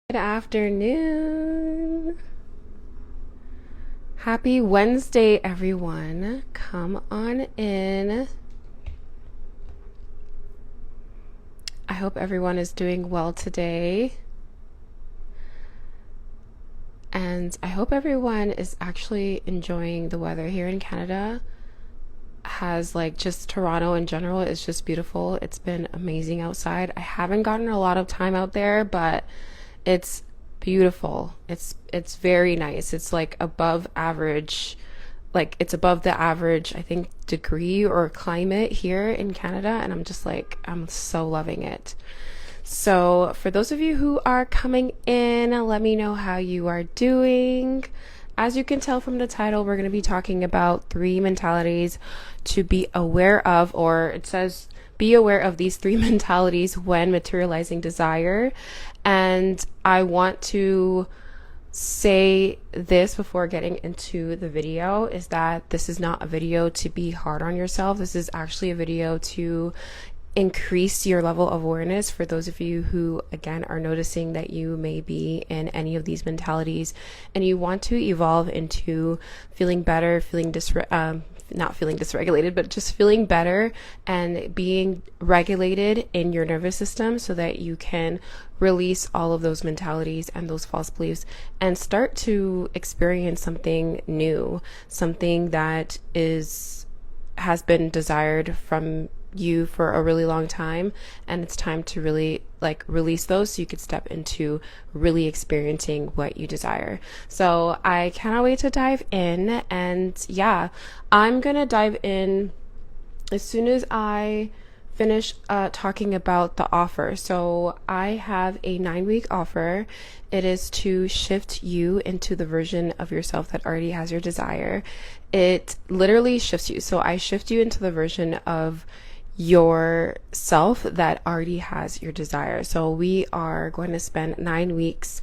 Good afternoon. Happy Wednesday, everyone. Come on in. I hope everyone is doing well today. And I hope everyone is actually enjoying the weather here in Canada. Has just Toronto in general is just beautiful. It's been amazing outside. I haven't gotten a lot of time out there, but it's beautiful. It's very nice. It's above average. It's above the average, I think, degree or climate here in Canada, and I'm so loving it. So, for those of you who are coming in, let me know how you are doing. As you can tell from the title, we're going to be talking about 3 mentalities to be aware of, or it says be aware of these 3 mentalities when materializing desire. And I want to say this before getting into the video, is that this is not a video to be hard on yourself. This is actually a video to increase your level of awareness for those of you who, again, are noticing that you may be in any of these mentalities and you want to evolve into feeling better, not feeling dysregulated, but just feeling better and being regulated in your nervous system so that you can release all of those mentalities and those false beliefs and start to experience something new, something that has been desired from you for a really long time, and it's time to really release those so you could step into really experiencing what you desire. So I cannot wait to dive in, and yeah, I'm gonna dive in as soon as I finish talking about the offer. So I have a 9-week offer. It is to shift you into the version of yourself that already has your desire. It literally shifts you. So I shift you into the version of yourself that already has your desire. So we are going to spend 9 weeks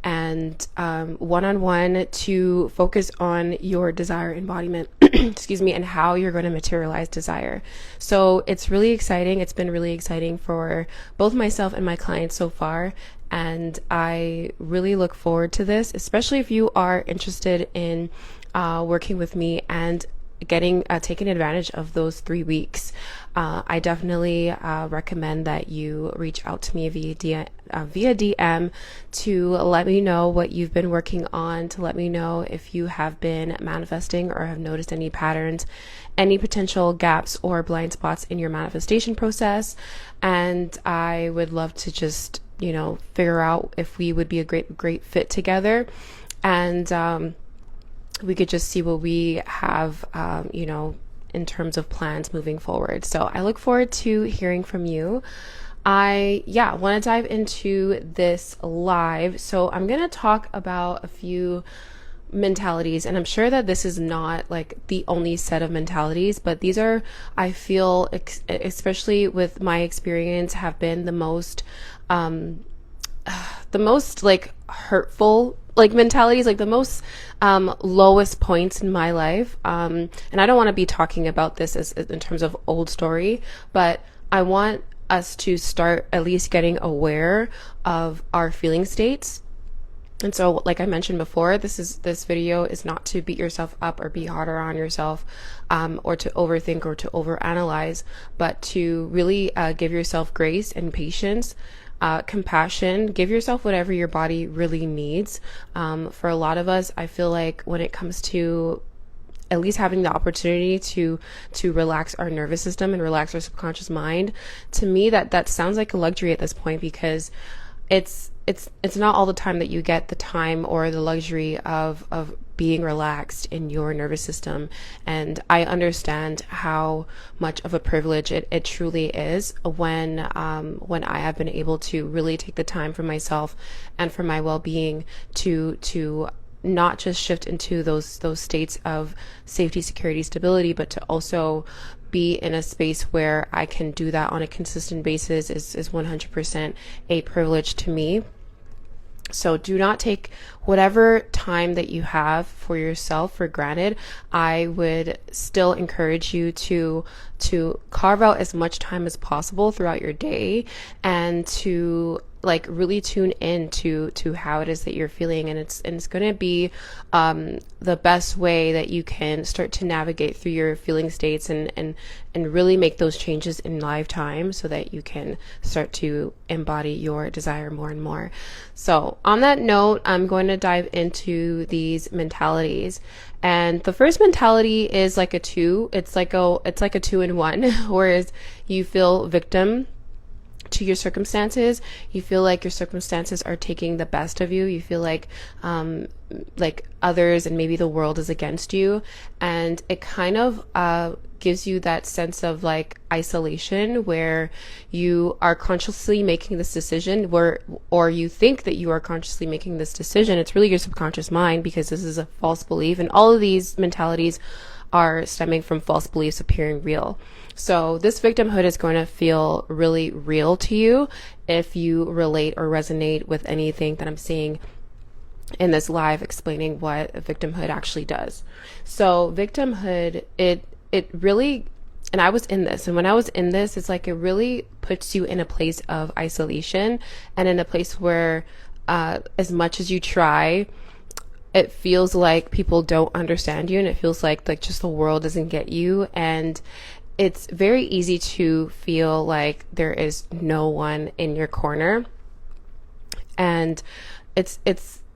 and one-on-one to focus on your desire embodiment excuse me, and how you're going to materialize desire. So it's really exciting. It's been really exciting for both myself and my clients so far, and I really look forward to this, especially if you are interested in working with me and taking advantage of those 3 weeks. I definitely recommend that you reach out to me via DM to let me know what you've been working on, to let me know if you have been manifesting or have noticed any patterns, any potential gaps or blind spots in your manifestation process. And I would love to just, figure out if we would be a great fit together. And we could just see what we have, in terms of plans moving forward. So I look forward to hearing from you. I want to dive into this live. So I'm going to talk about a few mentalities, and I'm sure that this is not the only set of mentalities, but these are, I feel, especially with my experience, have been the most hurtful mentalities, the most lowest points in my life. And I don't want to be talking about this as in terms of old story, but I want us to start at least getting aware of our feeling states. And so, like I mentioned before, this video is not to beat yourself up or be harder on yourself, or to overthink or to overanalyze, but to really give yourself grace and patience, compassion. Give yourself whatever your body really needs. For a lot of us, I feel like when it comes to at least having the opportunity to relax our nervous system and relax our subconscious mind, to me that sounds like a luxury at this point, because it's not all the time that you get the time or the luxury of being relaxed in your nervous system. And I understand how much of a privilege it truly is when I have been able to really take the time for myself and for my well-being to not just shift into those states of safety, security, stability, but to also be in a space where I can do that on a consistent basis is 100% a privilege to me. So do not take whatever time that you have for yourself for granted. I would still encourage you to carve out as much time as possible throughout your day and to like really tune in to how it is that you're feeling, and it's going to be the best way that you can start to navigate through your feeling states, and really make those changes in lifetime so that you can start to embody your desire more and more. So on that note, I'm going to dive into these mentalities. And the first mentality is like a two. It's like a two in one, whereas you feel victim to your circumstances. You feel like your circumstances are taking the best of you. You feel like others and maybe the world is against you, and it kind of gives you that sense of like isolation, where you are consciously making this decision, or you think that you are consciously making this decision. It's really your subconscious mind, because this is a false belief, and all of these mentalities are stemming from false beliefs appearing real. So this victimhood is going to feel really real to you if you relate or resonate with anything that I'm saying in this live, explaining what victimhood actually does. So victimhood, it really, and I was in this, and when I was in this, it's like it really puts you in a place of isolation, and in a place where as much as you try, it feels like people don't understand you, and it feels like just the world doesn't get you. And it's very easy to feel like there is no one in your corner. And it's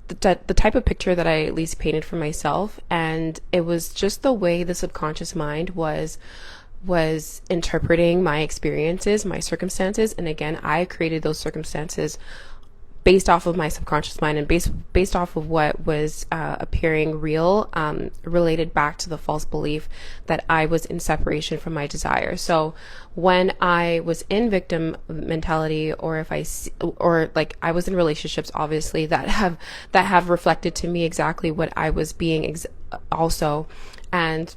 the type of picture that I at least painted for myself. And it was just the way the subconscious mind was interpreting my experiences, my circumstances. And again, I created those circumstances based off of my subconscious mind, and based off of what was appearing real, related back to the false belief that I was in separation from my desire. So when I was in victim mentality, or like I was in relationships, obviously that have reflected to me exactly what I was being also. And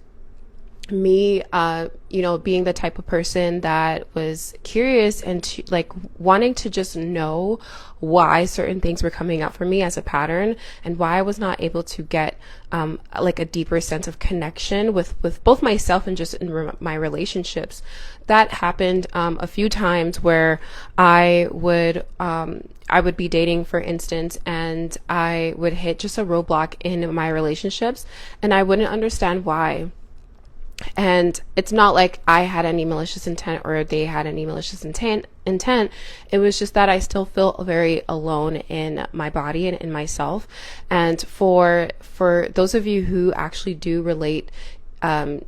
me, being the type of person that was curious and like wanting to just know why certain things were coming up for me as a pattern, and why I was not able to get like a deeper sense of connection with both myself and just in my relationships. That happened a few times, where I would be dating, for instance, and I would hit just a roadblock in my relationships, and I wouldn't understand why. And it's not like I had any malicious intent, or they had any malicious intent. It was just that I still feel very alone in my body and in myself. And for those of you who actually do relate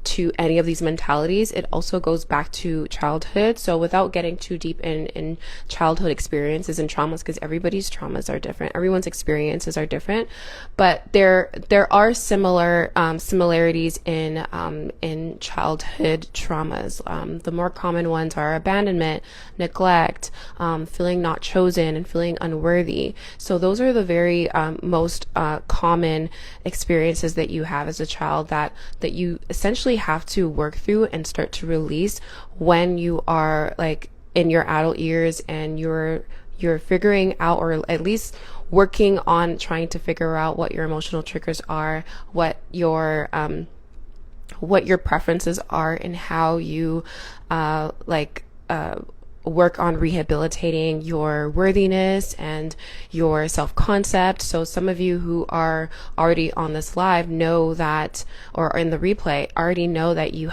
to any of these mentalities, it also goes back to childhood. So without getting too deep in childhood experiences and traumas, because everybody's traumas are different, everyone's experiences are different, but there are similarities in childhood traumas. The more common ones are abandonment, neglect, feeling not chosen, and feeling unworthy. So those are the very most common experiences that you have as a child that you essentially have to work through and start to release when you are like in your adult years, and you're figuring out, or at least working on trying to figure out what your emotional triggers are, what your preferences are, and how you work on rehabilitating your worthiness and your self-concept. So some of you who are already on this live know that, or in the replay, already know that you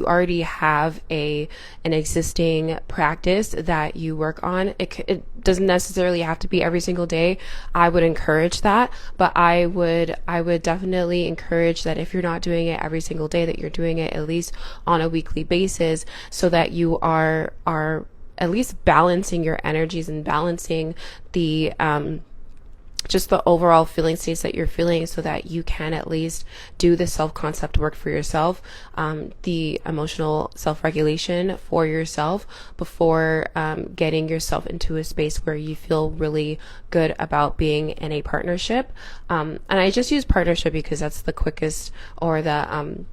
already have an existing practice that you work on. It doesn't necessarily have to be every single day. I would encourage that, but I would definitely encourage that if you're not doing it every single day, that you're doing it at least on a weekly basis, so that you are at least balancing your energies and balancing the just the overall feeling states that you're feeling, so that you can at least do the self-concept work for yourself, the emotional self-regulation for yourself, before getting yourself into a space where you feel really good about being in a partnership. And I just use partnership because that's the quickest, or the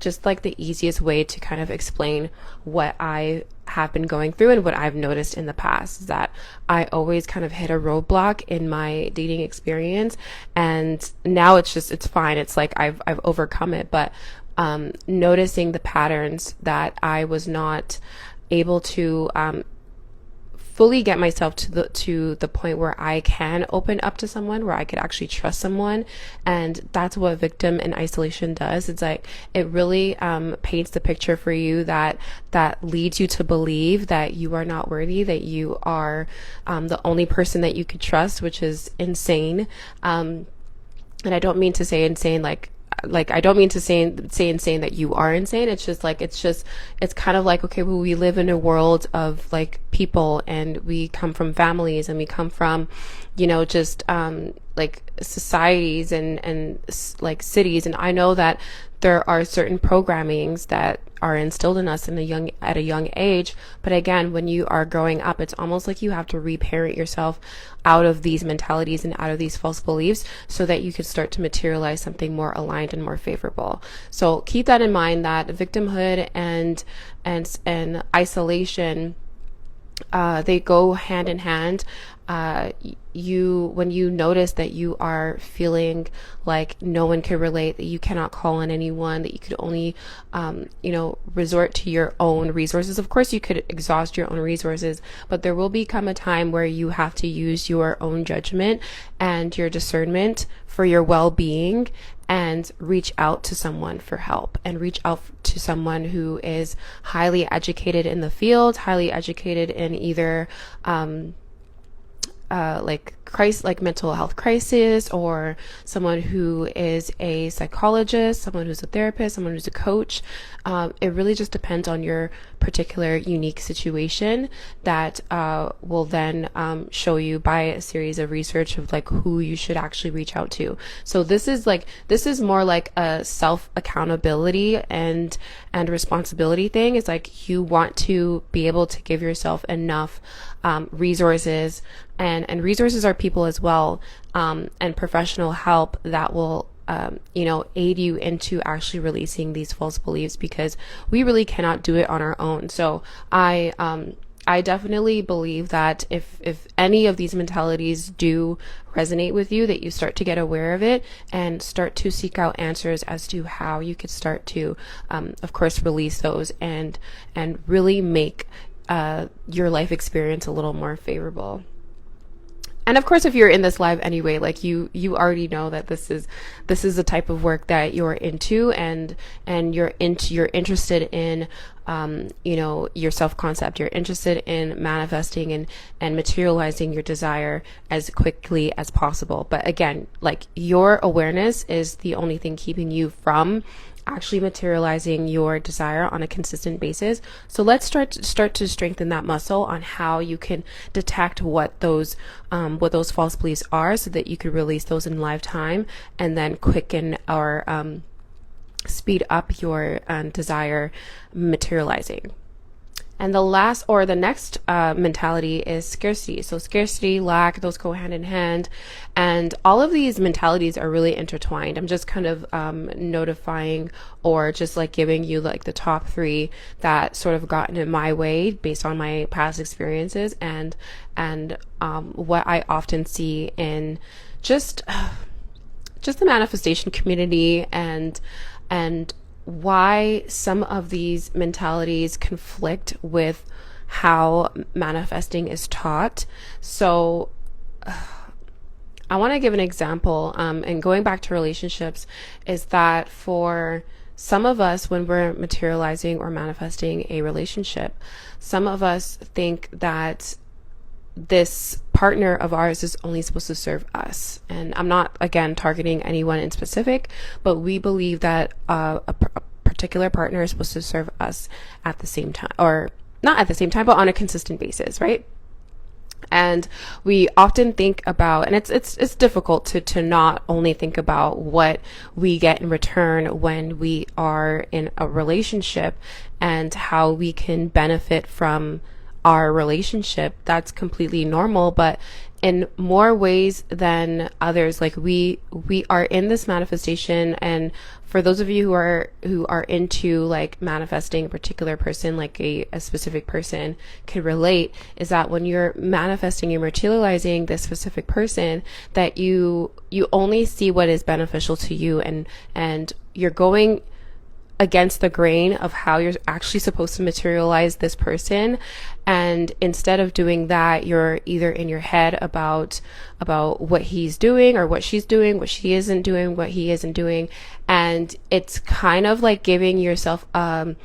just like the easiest way to kind of explain what I have been going through and what I've noticed in the past, is that I always kind of hit a roadblock in my dating experience, and now it's fine. It's like I've overcome it, but noticing the patterns that I was not able to fully get myself to the point where I can open up to someone, where I could actually trust someone. And that's what victim in isolation does. It's like it really paints the picture for you that leads you to believe that you are not worthy, that you are the only person that you could trust, which is insane. And I don't mean to say insane like I don't mean to say insane that you are insane. It's just like it's kind of like, okay, well, we live in a world of like people, and we come from families, and we come from, you know, just like societies and like cities. And I know that there are certain programmings that are instilled in us at a young age. But again, when you are growing up, it's almost like you have to reparent yourself out of these mentalities and out of these false beliefs so that you can start to materialize something more aligned and more favorable. So keep that in mind, that victimhood and isolation, they go hand in hand. When you notice that you are feeling like no one can relate, that you cannot call on anyone, that you could only, resort to your own resources. Of course, you could exhaust your own resources, but there will become a time where you have to use your own judgment and your discernment for your well-being, and reach out to someone for help, and reach out to someone who is highly educated in the field, highly educated in either like mental health crisis, or someone who is a psychologist, someone who's a therapist, someone who's a coach. It really just depends on your particular unique situation that will then show you by a series of research of like who you should actually reach out to. So this is more like a self accountability and responsibility thing. It's like you want to be able to give yourself enough resources, and resources are people as well, and professional help that will aid you into actually releasing these false beliefs, because we really cannot do it on our own. So I definitely believe that if any of these mentalities do resonate with you, that you start to get aware of it and start to seek out answers as to how you could start to, of course, release those and really make your life experience a little more favorable. And of course, if you're in this live anyway, like you already know that this is the type of work that you're into, and you're interested in, your self-concept. You're interested in manifesting and materializing your desire as quickly as possible. But again, like, your awareness is the only thing keeping you from actually materializing your desire on a consistent basis. So let's start to strengthen that muscle on how you can detect what those false beliefs are, so that you could release those in live time, and then quicken or speed up your desire materializing. And the next mentality is scarcity. So scarcity, lack, those go hand in hand. And all of these mentalities are really intertwined. I'm just kind of notifying, or just like giving you like the top 3 that sort of gotten in my way based on my past experiences, and what I often see in just the manifestation community, and why some of these mentalities conflict with how manifesting is taught. So I want to give an example, and going back to relationships, is that for some of us, when we're materializing or manifesting a relationship, some of us think that this partner of ours is only supposed to serve us. And I'm not, again, targeting anyone in specific, but we believe that a particular partner is supposed to serve us at the same time, or not at the same time, but on a consistent basis, right? And we often think about, and it's difficult to not only think about what we get in return when we are in a relationship and how we can benefit from our relationship. That's completely normal, but in more ways than others, like we are in this manifestation. And for those of you who are into like manifesting a particular person, like a specific person could relate, is that when you're manifesting, you're materializing this specific person, that you only see what is beneficial to you, and you're going against the grain of how you're actually supposed to materialize this person. And instead of doing that, you're either in your head about what he's doing or what she's doing, what she isn't doing, what he isn't doing. And it's kind of like giving yourself a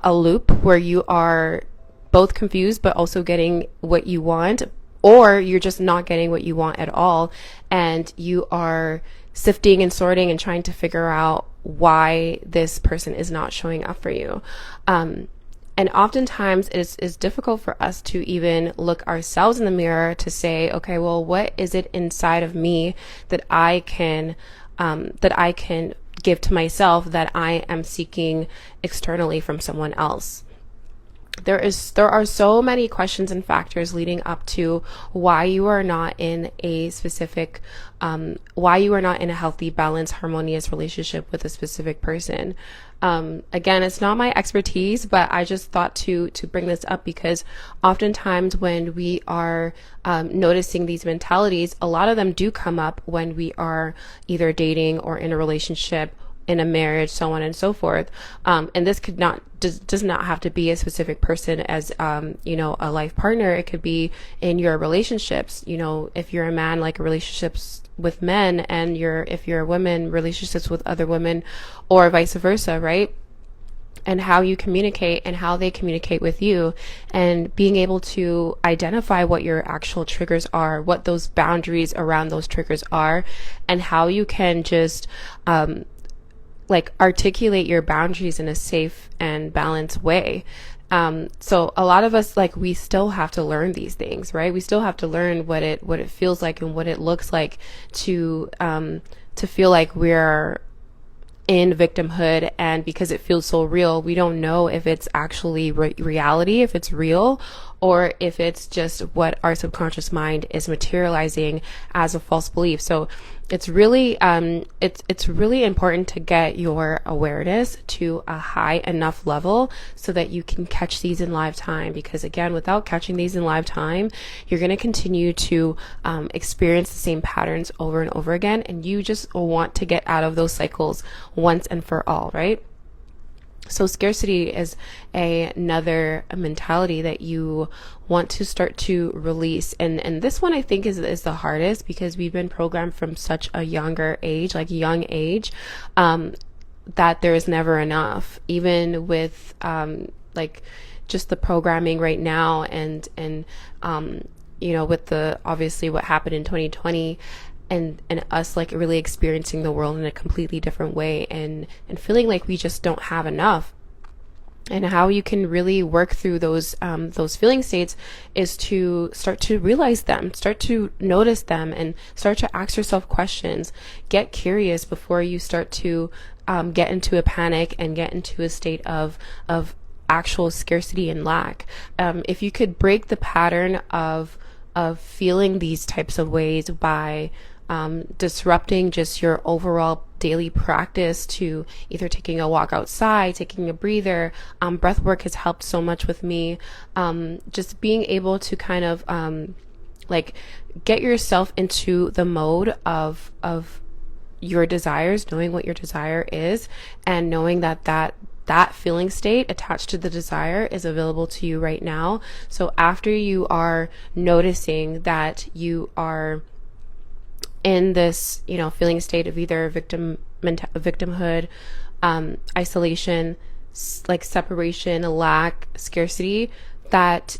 loop where you are both confused but also getting what you want, or you're just not getting what you want at all, and you are sifting and sorting and trying to figure out why this person is not showing up for you. And oftentimes it's difficult for us to even look ourselves in the mirror to say, okay, well, what is it inside of me that I can give to myself that I am seeking externally from someone else? There are so many questions and factors leading up to why you are not in a specific, why you are not in a healthy, balanced, harmonious relationship with a specific person. Again, it's not my expertise, but I just thought to bring this up because oftentimes when we are noticing these mentalities, a lot of them do come up when we are either dating or in a relationship, in a marriage, so on and so forth. And this does not have to be a specific person as, a life partner. It could be in your relationships. If you're a man, like relationships with men, and if you're a woman, relationships with other women, or vice versa, right? And how you communicate and how they communicate with you, and being able to identify what your actual triggers are, what those boundaries around those triggers are, and how you can just, articulate your boundaries in a safe and balanced way. So a lot of us, we still have to learn these things, right? We still have to learn what it feels like and what it looks like to feel like we're in victimhood. And because it feels so real, we don't know if it's actually reality, if it's real, or if it's just what our subconscious mind is materializing as a false belief. So it's really it's really important to get your awareness to a high enough level so that you can catch these in live time, because again, without catching these in live time, you're going to continue to experience the same patterns over and over again, and you just want to get out of those cycles once and for all, right? So scarcity is another mentality that you want to start to release. And this one I think is the hardest, because we've been programmed from such a young age, that there is never enough, even with, just the programming right now. And with the, obviously what happened in 2020, and us really experiencing the world in a completely different way, and feeling like we just don't have enough. And how you can really work through those feeling states is to start to realize them, start to notice them, and start to ask yourself questions. Get curious before you start to get into a panic and get into a state of actual scarcity and lack. If you could break the pattern of feeling these types of ways by disrupting just your overall daily practice to either taking a walk outside, taking a breather. Breath work has helped so much with me. Just being able to kind of get yourself into the mode of your desires, knowing what your desire is, and knowing that feeling state attached to the desire is available to you right now. So after you are noticing that you are in this, feeling state of either victimhood, isolation, separation, lack, scarcity, that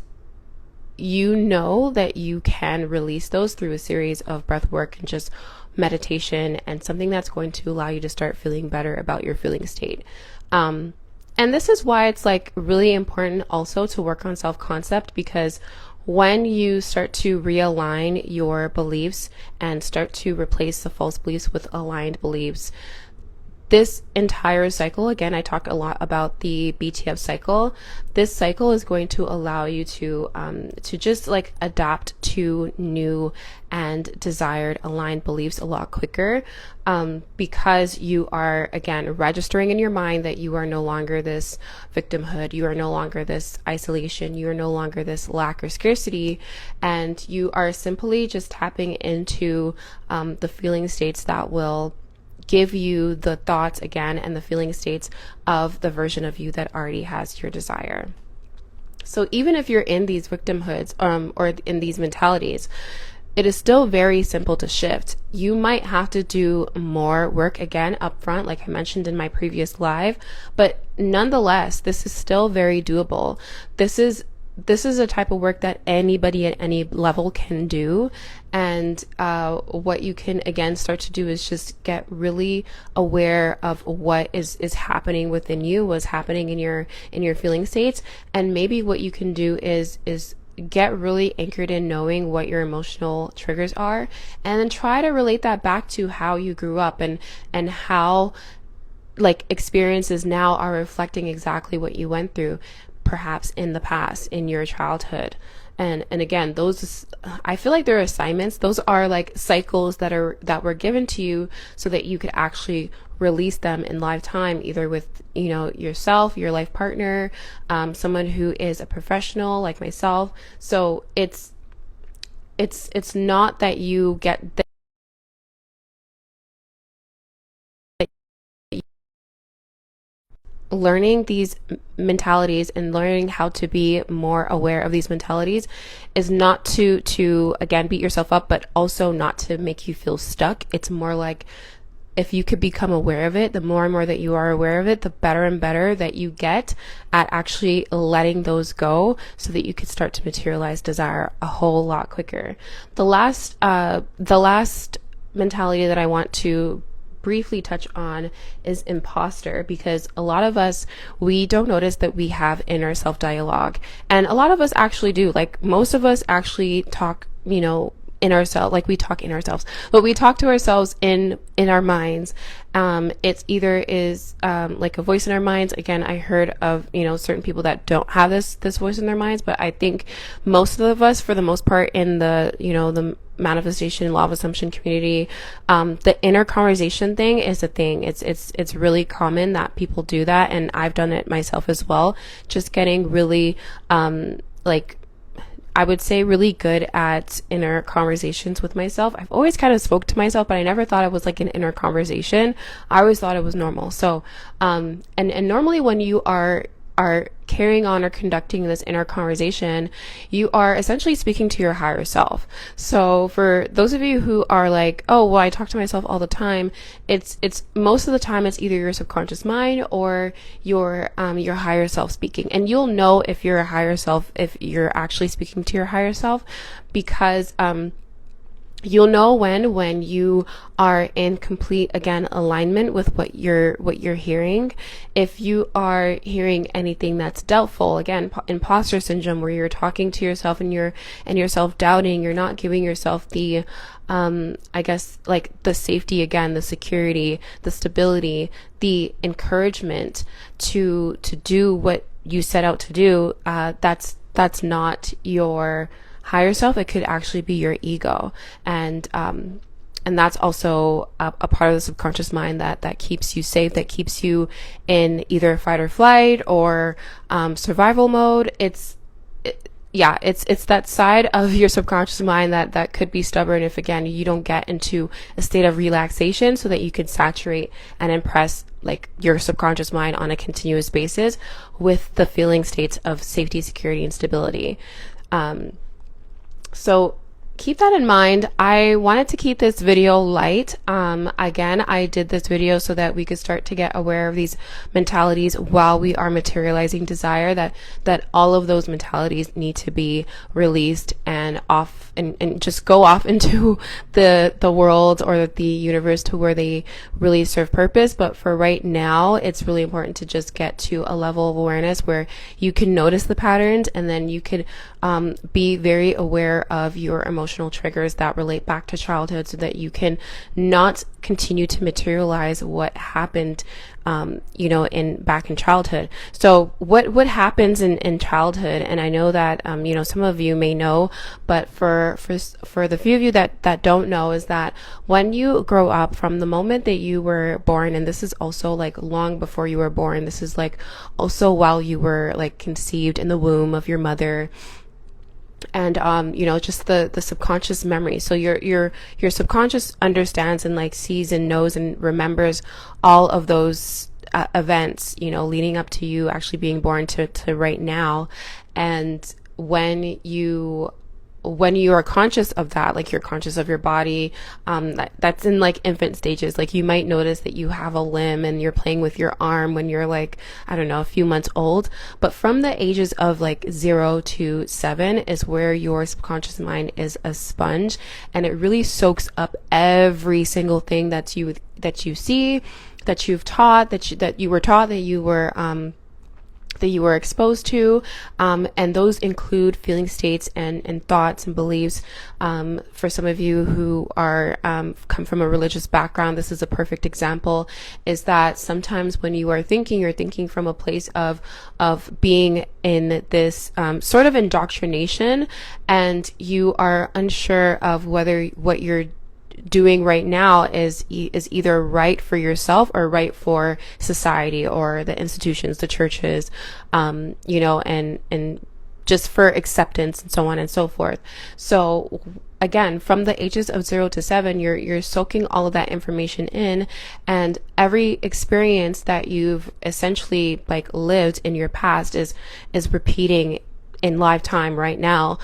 that you can release those through a series of breath work and just meditation, and something that's going to allow you to start feeling better about your feeling state. And this is why it's really important also to work on self-concept, because when you start to realign your beliefs and start to replace the false beliefs with aligned beliefs, this entire cycle, again, I talk a lot about the BTF cycle. This cycle is going to allow you to just adapt to new and desired aligned beliefs a lot quicker, because you are, again, registering in your mind that you are no longer this victimhood, you are no longer this isolation, you are no longer this lack or scarcity, and you are simply just tapping into the feeling states that will give you the thoughts again and the feeling states of the version of you that already has your desire. So even if you're in these victimhoods or in these mentalities, it is still very simple to shift. You might have to do more work again up front, like I mentioned in my previous live, but nonetheless, this is still very doable. This is a type of work that anybody at any level can do. And what you can again start to do is just get really aware of what is happening within you, what's happening in your feeling states. And maybe what you can do is get really anchored in knowing what your emotional triggers are, and then try to relate that back to how you grew up and how like experiences now are reflecting exactly what you went through perhaps in the past, in your childhood. And again, those, I feel like they're assignments. Those are like cycles that were given to you so that you could actually release them in lifetime, either with, yourself, your life partner, someone who is a professional like myself. So it's not that you get the learning these mentalities and learning how to be more aware of these mentalities is not to again beat yourself up, but also not to make you feel stuck. It's more like, if you could become aware of it, the more and more that you are aware of it, the better and better that you get at actually letting those go, so that you could start to materialize desire a whole lot quicker. The last mentality that I want to briefly touch on is imposter, because a lot of us, we don't notice that we have inner self dialogue, and a lot of us actually do. Like most of us actually talk, in ourselves, like we talk in ourselves, but we talk to ourselves in our minds. It's either is like a voice in our minds. Again, I heard of certain people that don't have this voice in their minds, but I think most of us, for the most part, in the the manifestation law of assumption community, the inner conversation thing is a thing. It's really common that people do that, and I've done it myself as well. Just getting really like, I would say, really good at inner conversations with myself. I've always kind of spoke to myself, but I never thought it was like an inner conversation. I always thought it was normal. So, and normally when you are carrying on or conducting this inner conversation, you are essentially speaking to your higher self. So for those of you who are like, oh, well, I talk to myself all the time, it's most of the time it's either your subconscious mind or your higher self speaking. And you'll know if you're a higher self, if you're actually speaking to your higher self, because you'll know when you are in complete, again, alignment with what you're hearing. If you are hearing anything that's doubtful, again, imposter syndrome, where you're talking to yourself and you're self-doubting, you're not giving yourself the I guess, like the safety, again, the security, the stability, the encouragement to do what you set out to do, that's not your higher self. It could actually be your ego, and that's also a part of the subconscious mind that keeps you safe, that keeps you in either fight or flight or survival mode. It's that side of your subconscious mind that could be stubborn if, again, you don't get into a state of relaxation so that you can saturate and impress like your subconscious mind on a continuous basis with the feeling states of safety, security, and stability. So keep that in mind. I wanted to keep this video light. Again, I did this video so that we could start to get aware of these mentalities while we are materializing desire, that all of those mentalities need to be released and off and just go off into the world or the universe to where they really serve purpose. But for right now, it's really important to just get to a level of awareness where you can notice the patterns, and then you could be very aware of your emotional triggers that relate back to childhood, so that you can not continue to materialize what happened back in childhood. So what happens in childhood, and I know that some of you may know, but for the few of you that don't know, is that when you grow up, from the moment that you were born, and this is also like long before you were born, this is like also while you were like conceived in the womb of your mother, and just the subconscious memory. So your subconscious understands and like sees and knows and remembers all of those events, leading up to you actually being born to right now. And when you are conscious of that, like you're conscious of your body, that's in like infant stages. Like you might notice that you have a limb and you're playing with your arm when you're like, I don't know, a few months old. But from the ages of like 0 to 7 is where your subconscious mind is a sponge, and it really soaks up every single thing that you see, that you've taught, that you were taught, that you were exposed to, and those include feeling states and thoughts and beliefs. For some of you who are come from a religious background, this is a perfect example, is that sometimes when you are thinking, you're thinking from a place of being in this sort of indoctrination, and you are unsure of whether what you're doing right now is either right for yourself or right for society or the institutions, the churches, and just for acceptance and so on and so forth. So again, from the ages of 0 to 7, you're soaking all of that information in, and every experience that you've essentially like lived in your past is repeating in live time right now,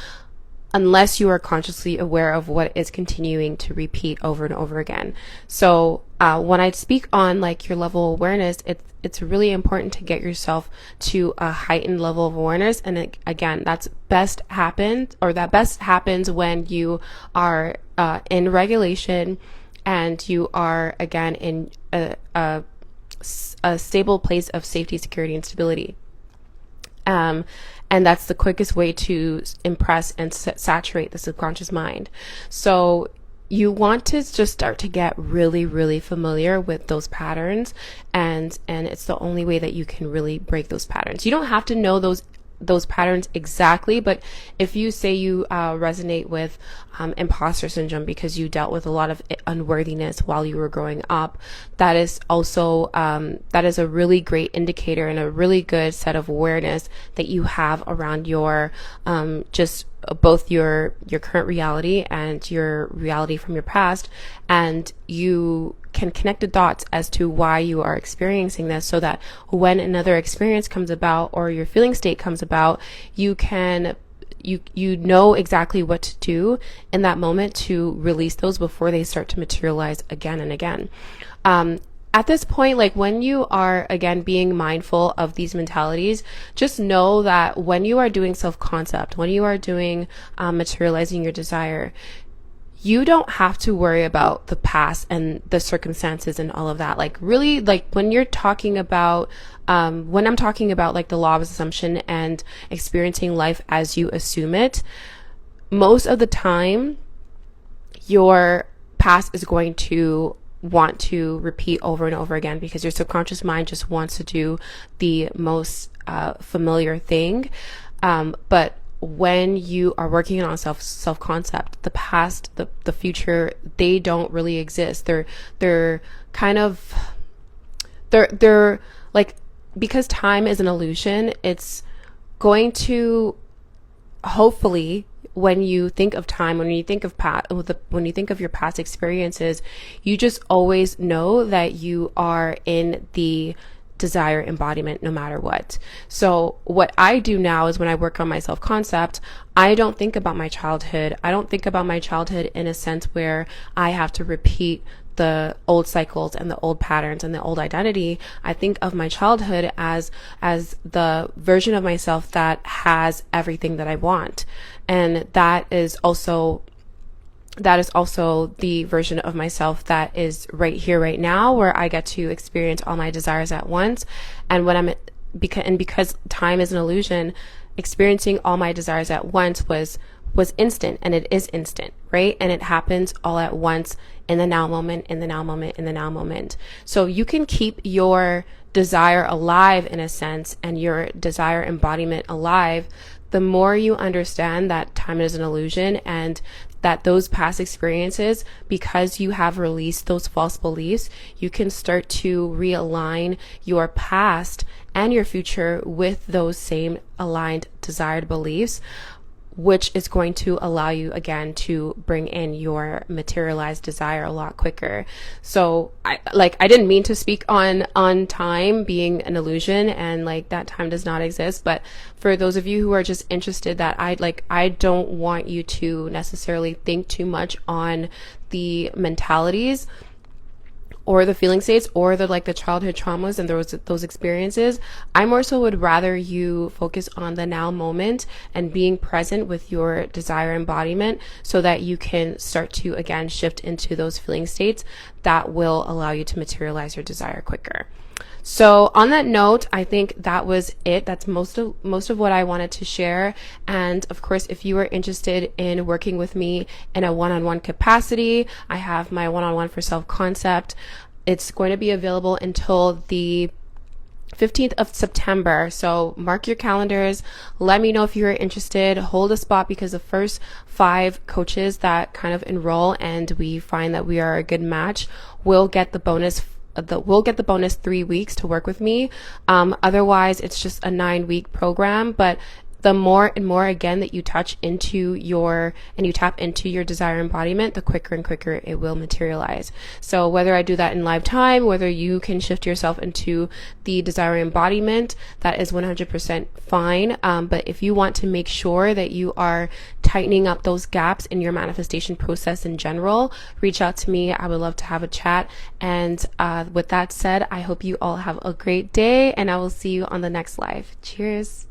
unless you are consciously aware of what is continuing to repeat over and over again. So when I speak on like your level of awareness, it's really important to get yourself to a heightened level of awareness. And again, that best happens when you are in regulation, and you are again in a stable place of safety, security, and stability. And that's the quickest way to impress and saturate the subconscious mind. So you want to just start to get really, really familiar with those patterns, and it's the only way that you can really break those patterns. You don't have to know those patterns exactly, but if you say you resonate with imposter syndrome because you dealt with a lot of unworthiness while you were growing up, that is also that is a really great indicator and a really good set of awareness that you have around your just both your current reality and your reality from your past, and you can connect the dots as to why you are experiencing this, so that when another experience comes about or your feeling state comes about, you know exactly what to do in that moment to release those before they start to materialize again and again. At this point, like when you are again being mindful of these mentalities, just know that when you are doing self-concept, when you are doing materializing your desire, you don't have to worry about the past and the circumstances and all of that. Like really, like when you're talking about, when I'm talking about like the law of assumption and experiencing life as you assume it, most of the time, your past is going to want to repeat over and over again, because your subconscious mind just wants to do the most familiar thing. But when you are working on self-concept, the past, the future, they don't really exist. They're like, because time is an illusion, it's going to hopefully, when you think of time, when you think of your past experiences, you just always know that you are in the desire embodiment no matter what. So what I do now is when I work on my self-concept, I don't think about my childhood. I don't think about my childhood in a sense where I have to repeat the old cycles and the old patterns and the old identity. I think of my childhood as the version of myself that has everything that I want. And that is also the version of myself that is right here, right now, where I get to experience all my desires at once. And because time is an illusion, experiencing all my desires at once was instant, and it is instant, right? And it happens all at once in the now moment, in the now moment, in the now moment. So you can keep your desire alive in a sense, and your desire embodiment alive, the more you understand that time is an illusion, and that those past experiences, because you have released those false beliefs, you can start to realign your past and your future with those same aligned desired beliefs. which is going to allow you again to bring in your materialized desire a lot quicker. So I didn't mean to speak on time being an illusion, and like that time does not exist. But for those of you who are just interested, that I don't want you to necessarily think too much on the mentalities or the feeling states or the childhood traumas and those experiences. I more so would rather you focus on the now moment and being present with your desire embodiment, so that you can start to again shift into those feeling states that will allow you to materialize your desire quicker. So on that note, I think that was it. That's most of what I wanted to share. And of course, if you are interested in working with me in a one-on-one capacity, I have my one-on-one for self-concept. It's going to be available until the 15th of September. So mark your calendars. Let me know if you're interested. Hold a spot, because the first 5 coaches that kind of enroll and we find that we are a good match will get the bonus. We'll get the bonus 3 weeks to work with me. Otherwise, it's just a 9-week program. But the more and more again that you tap into your desire embodiment, the quicker and quicker it will materialize. So whether I do that in live time, whether you can shift yourself into the desire embodiment, that is 100% fine. But if you want to make sure that you are tightening up those gaps in your manifestation process in general, reach out to me. I would love to have a chat. And with that said, I hope you all have a great day, and I will see you on the next live. Cheers.